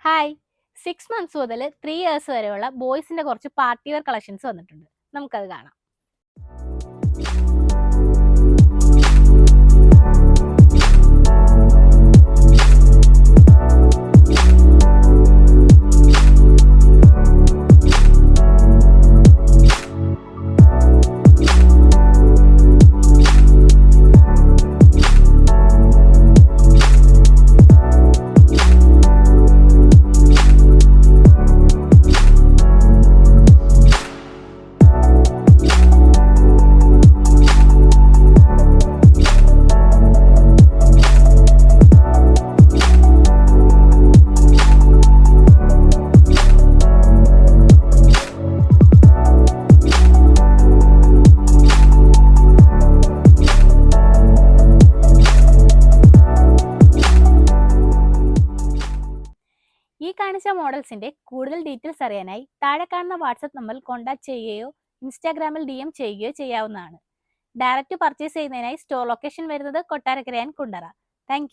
Hi. 6 months മുതൽ 3 years വരെയുള്ള ബോയ്സിന്റെ കുറച്ച് പാർട്ടി വെയർ കളക്ഷൻസ് വന്നിട്ടുണ്ട്. നമുക്കത് കാണാം. ഈ കാണിച്ച മോഡൽസിന്റെ കൂടുതൽ ഡീറ്റെയിൽസ് അറിയാനായി താഴെ കാണുന്ന വാട്സ്ആപ്പ് നമ്പറിൽ കോൺടാക്ട് ചെയ്യുകയോ ഇൻസ്റ്റാഗ്രാമിൽ DM ചെയ്യുകയോ ചെയ്യാവുന്നതാണ്. ഡയറക്റ്റ് പർച്ചേസ് ചെയ്യുന്നതിനായി സ്റ്റോർ ലൊക്കേഷൻ വരുന്നത് കൊട്ടാരക്കര ആൻഡ് കുണ്ടറ. താങ്ക്